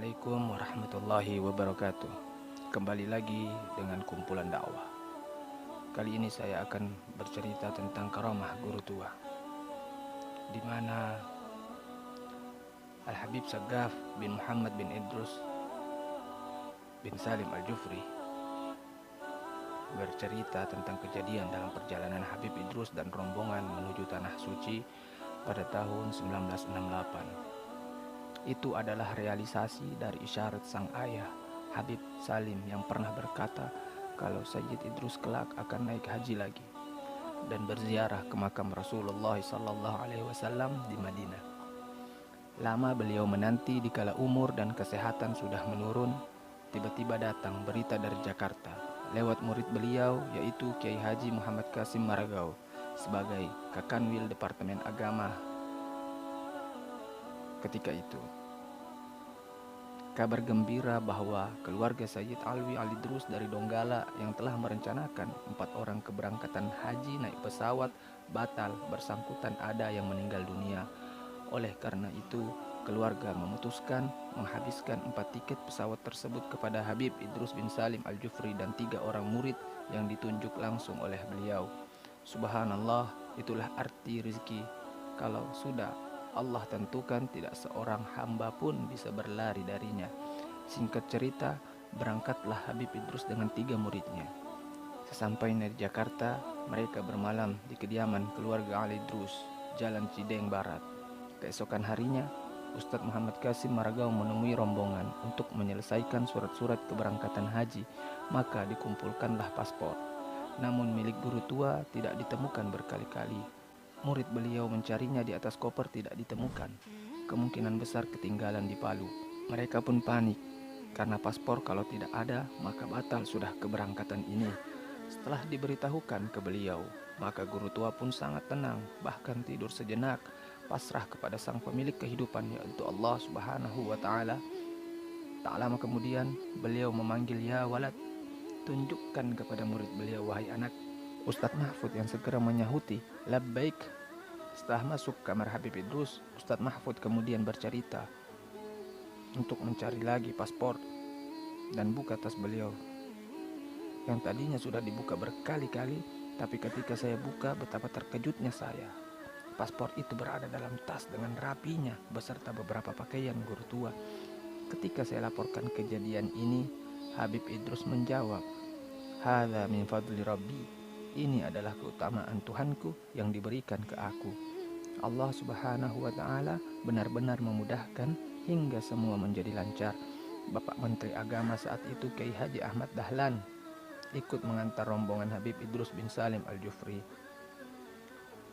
Assalamualaikum warahmatullahi wabarakatuh. Kembali lagi dengan kumpulan dakwah. Kali ini saya akan bercerita tentang karamah guru tua, di mana Al-Habib Sagaf bin Muhammad bin Idrus bin Salim Al-Jufri bercerita tentang kejadian dalam perjalanan Habib Idrus dan rombongan menuju Tanah Suci pada tahun 1968. Itu adalah realisasi dari isyarat sang ayah Habib Salim yang pernah berkata kalau Sayyid Idrus kelak akan naik haji lagi dan berziarah ke makam Rasulullah SAW di Madinah. Lama beliau menanti dikala umur dan kesehatan sudah menurun, tiba-tiba datang berita dari Jakarta lewat murid beliau yaitu Kiai Haji Muhammad Qasim Maragao sebagai Kakanwil Departemen Agama ketika itu. Kabar gembira bahwa keluarga Sayyid Alwi Alidrus dari Donggala yang telah merencanakan 4 orang keberangkatan haji naik pesawat batal bersangkutan ada yang meninggal dunia. Oleh karena itu, keluarga memutuskan menghabiskan 4 tiket pesawat tersebut kepada Habib Idrus bin Salim Al-Jufri dan 3 orang murid yang ditunjuk langsung oleh beliau. Subhanallah, itulah arti rezeki. Kalau sudah Allah tentukan, tidak seorang hamba pun bisa berlari darinya. Singkat cerita, berangkatlah Habib Idrus dengan 3 muridnya. Sesampainya di Jakarta, mereka bermalam di kediaman keluarga Ali Idrus, Jalan Cideng Barat. Keesokan harinya, Ustadz Muhammad Qasim Maragao menemui rombongan untuk menyelesaikan surat-surat keberangkatan haji, maka dikumpulkanlah paspor. Namun milik guru tua tidak ditemukan berkali-kali. Murid beliau mencarinya di atas koper tidak ditemukan. Kemungkinan besar ketinggalan di Palu. Mereka pun panik karena paspor kalau tidak ada maka batal sudah keberangkatan ini. Setelah diberitahukan ke beliau, maka guru tua pun sangat tenang, bahkan tidur sejenak, pasrah kepada sang pemilik kehidupan yaitu Allah Subhanahu wa taala. Tak lama kemudian beliau memanggil, "Ya walad," tunjukkan kepada murid beliau, "Wahai anak." Ustadz Mahfud yang segera menyahuti, "Labbaik." Setelah masuk kamar Habib Idrus, Ustadz Mahfud kemudian bercerita untuk mencari lagi paspor dan buka tas beliau yang tadinya sudah dibuka berkali-kali, tapi ketika saya buka betapa terkejutnya saya. Paspor itu berada dalam tas dengan rapinya beserta beberapa pakaian guru tua. Ketika saya laporkan kejadian ini, Habib Idrus menjawab, "Hadza min fadli Rabbi." Ini adalah keutamaan Tuhanku yang diberikan ke aku. Allah Subhanahu wa taala benar-benar memudahkan hingga semua menjadi lancar. Bapak Menteri Agama saat itu Kiai Haji Ahmad Dahlan ikut mengantar rombongan Habib Idrus bin Salim Al-Jufri.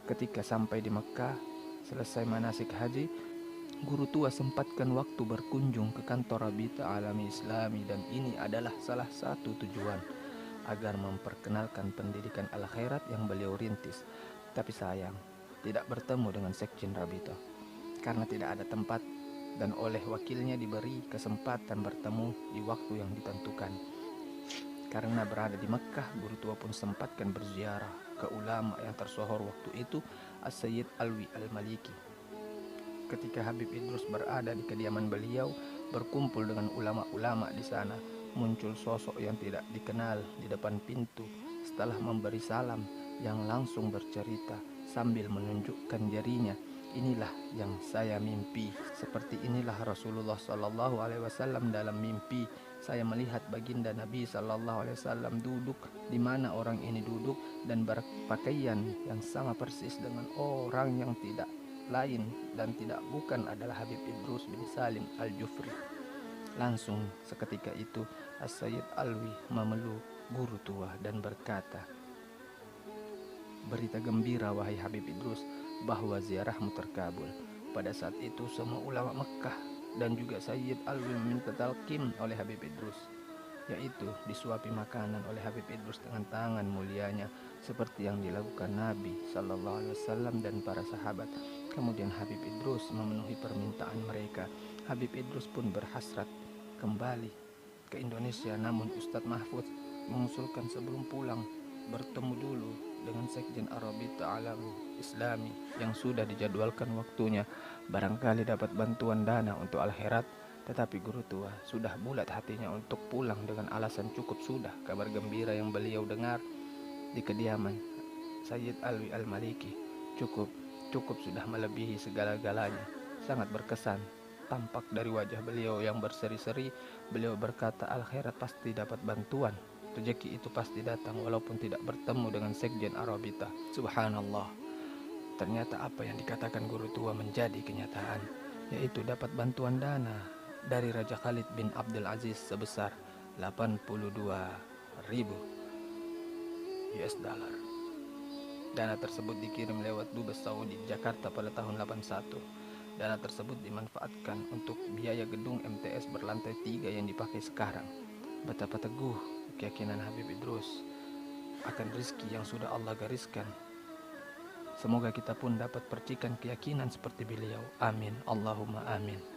Ketika sampai di Mekah, selesai manasik haji, guru tua sempatkan waktu berkunjung ke kantor Rabita Alami Islami dan ini adalah salah satu tujuan agar memperkenalkan pendidikan al-khairat yang beliau rintis. Tapi sayang, tidak bertemu dengan Sekjen Rabita karena tidak ada tempat dan oleh wakilnya diberi kesempatan bertemu di waktu yang ditentukan. Karena berada di Mekkah, guru tua pun sempatkan berziarah ke ulama yang tersohor waktu itu, As-Sayyid Alwi Al-Maliki. Ketika Habib Idrus berada di kediaman beliau, berkumpul dengan ulama-ulama di sana, muncul sosok yang tidak dikenal di depan pintu. Setelah memberi salam, yang langsung bercerita sambil menunjukkan jarinya, "Inilah yang saya mimpi. Seperti inilah Rasulullah Sallallahu Alaihi Wasallam dalam mimpi. Saya melihat baginda Nabi Sallallahu Alaihi Wasallam duduk di mana orang ini duduk dan berpakaian yang sama persis dengan orang yang tidak lain dan tidak bukan adalah Habib Idrus bin Salim Al-Jufri." Langsung seketika itu As-Sayyid Alwi memeluk guru tua dan berkata, "Berita gembira wahai Habib Idrus bahwa ziarahmu terkabul." Pada saat itu semua ulama Mekkah dan juga Sayyid Alwi meminta talqin oleh Habib Idrus, yaitu disuapi makanan oleh Habib Idrus dengan tangan mulianya seperti yang dilakukan Nabi Sallallahu Alaihi Wasallam dan para sahabat. Kemudian Habib Idrus memenuhi permintaan mereka. Habib Idrus pun berhasrat kembali ke Indonesia, namun Ustadz Mahfud mengusulkan sebelum pulang bertemu dulu dengan Sekjen Arabita Alami Islami yang sudah dijadwalkan waktunya, barangkali dapat bantuan dana untuk al-khairat. Tetapi guru tua sudah bulat hatinya untuk pulang dengan alasan cukup sudah kabar gembira yang beliau dengar di kediaman Sayyid Alwi Al-Maliki. Cukup, cukup sudah melebihi segala-galanya. Sangat berkesan. Tampak dari wajah beliau yang berseri-seri, beliau berkata al-khairat pasti dapat bantuan. Rezeki itu pasti datang walaupun tidak bertemu dengan Sekjen Arabita. Subhanallah. Ternyata apa yang dikatakan guru tua menjadi kenyataan, yaitu dapat bantuan dana dari Raja Khalid bin Abdul Aziz sebesar 82.000 US dollar. Dana tersebut dikirim lewat Dubes Saudi Jakarta pada tahun 81. Dana tersebut dimanfaatkan untuk biaya gedung MTS berlantai 3 yang dipakai sekarang. Betapa teguh keyakinan Habib Idrus akan rizki yang sudah Allah gariskan. Semoga kita pun dapat percikan keyakinan seperti beliau. Amin. Allahumma amin.